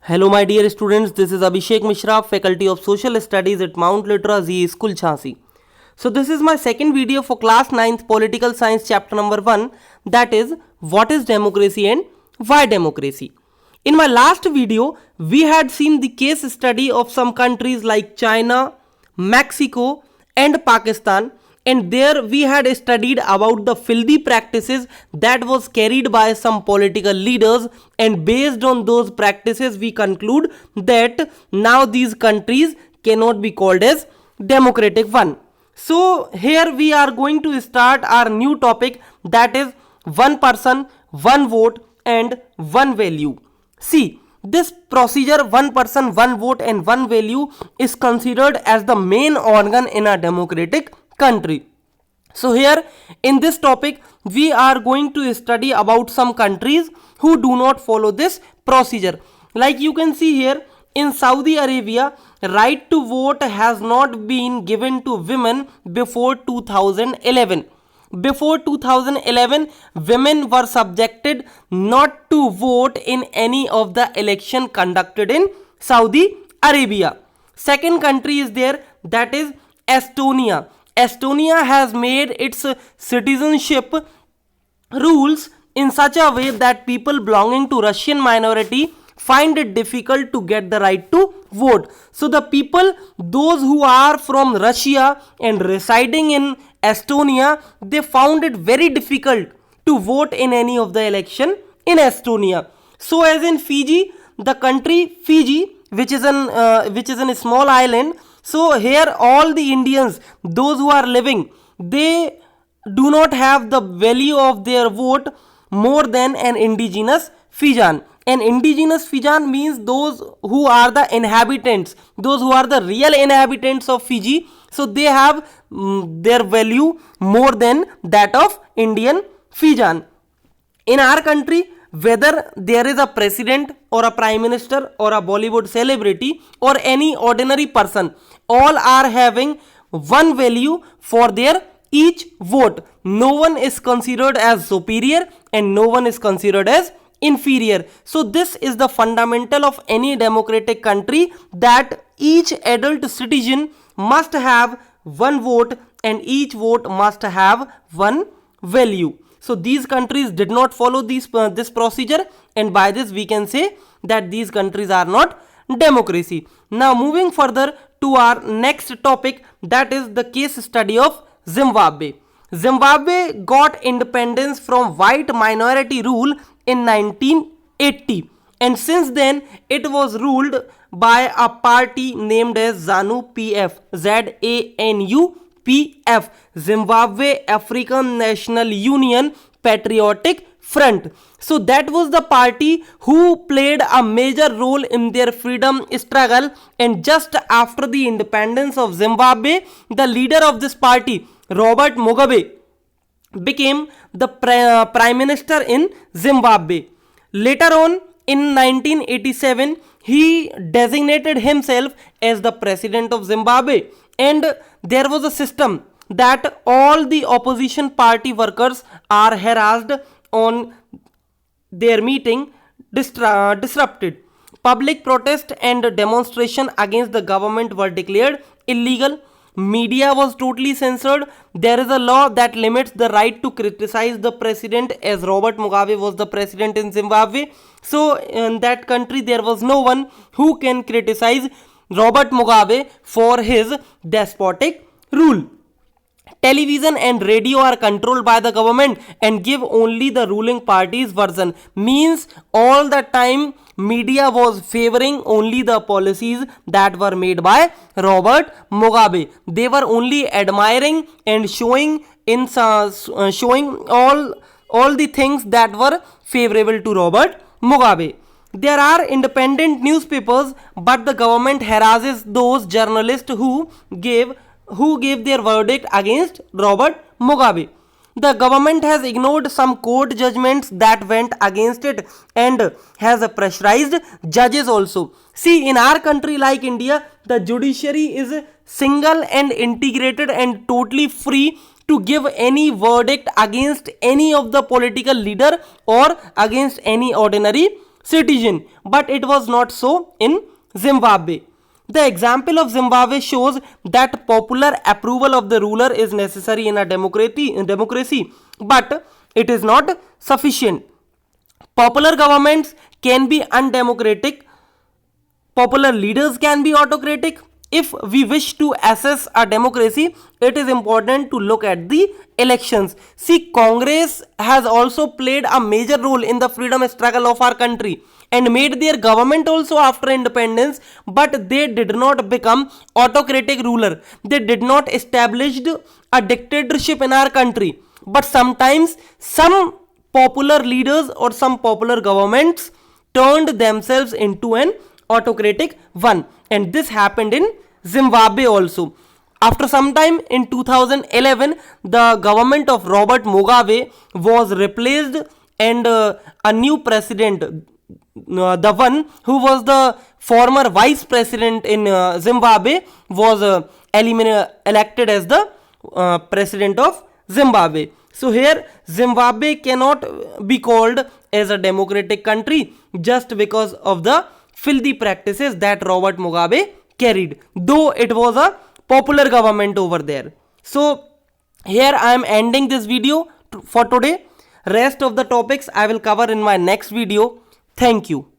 Hello, my dear students. This is Abhishek Mishra, Faculty of Social Studies at Mount Litra ZE School, Jhansi. So, this is my second video for class 9th Political Science chapter number 1, that is, what is democracy and why democracy. In my last video, we had seen the case study of some countries like China, Mexico, and Pakistan, and there we had studied about the filthy practices that was carried by some political leaders, and based on those practices we conclude that now these countries cannot be called as democratic one. So here we are going to start our new topic, that is one person, one vote and one value. See, this procedure, one person, one vote and one value, is considered as the main organ in a democratic country. So here in this topic we are going to study about some countries who do not follow this procedure. Like you can see here, in Saudi Arabia, right to vote has not been given to women before 2011. Before 2011, women were subjected not to vote in any of the election conducted in Saudi Arabia. Second country is there, that is Estonia. Estonia has made its citizenship rules in such a way that people belonging to Russian minority find it difficult to get the right to vote. So the people, those who are from Russia and residing in Estonia, they found it very difficult to vote in any of the election in Estonia. So as in Fiji, the country Fiji, which is in a small island, so here all the Indians, those who are living, they do not have the value of their vote more than an indigenous Fijian. An indigenous Fijian means those who are the inhabitants, those who are the real inhabitants of Fiji. So they have their value more than that of Indian Fijian. In our country, whether there is a president or a prime minister or a Bollywood celebrity or any ordinary person, all are having one value for their each vote. No one is considered as superior and no one is considered as inferior. So this is the fundamental of any democratic country, that each adult citizen must have one vote and each vote must have one value. So these countries did not follow this procedure, and by this we can say that these countries are not democracy. Now moving further to our next topic, that is the case study of Zimbabwe. Zimbabwe got independence from white minority rule in 1980, and since then it was ruled by a party named as ZANU PF, ZANU PF, Zimbabwe African National Union Patriotic Front. So that was the party who played a major role in their freedom struggle, and just after the independence of Zimbabwe, the leader of this party, Robert Mugabe, became the prime minister in Zimbabwe. Later on in 1987, he designated himself as the president of Zimbabwe, and there was a system that all the opposition party workers are harassed on their meeting disrupted. Public protest and demonstration against the government were declared illegal. Media was totally censored. There is a law that limits the right to criticize the president, as Robert Mugabe was the president in Zimbabwe. So in that country there was no one who can criticize Robert Mugabe for his despotic rule. Television and radio are controlled by the government and give only the ruling party's version. Means all the time media was favoring only the policies that were made by Robert Mugabe. They were only admiring and showing all the things that were favorable to Robert Mugabe. There are independent newspapers, but the government harasses those journalists who gave their verdict against Robert Mugabe. The government has ignored some court judgments that went against it and has pressurized judges also. See, in our country like India, the judiciary is single and integrated and totally free to give any verdict against any of the political leader or against any ordinary citizen, but it was not so in Zimbabwe. The example of Zimbabwe shows that popular approval of the ruler is necessary in a democracy, but it is not sufficient. Popular governments can be undemocratic, popular leaders can be autocratic. If we wish to assess a democracy, it is important to look at the elections. See, Congress has also played a major role in the freedom struggle of our country and made their government also after independence, but they did not become autocratic ruler. They did not establish a dictatorship in our country. But sometimes some popular leaders or some popular governments turned themselves into an autocratic one, and this happened in Zimbabwe also. After some time in 2011, the government of Robert Mugabe was replaced, and a new president, the one who was the former vice president in Zimbabwe, was elected as the president of Zimbabwe. So here Zimbabwe cannot be called as a democratic country just because of the filthy practices that Robert Mugabe carried, though it was a popular government over there. So here I am ending this video for today. Rest of the topics I will cover in my next video. Thank you.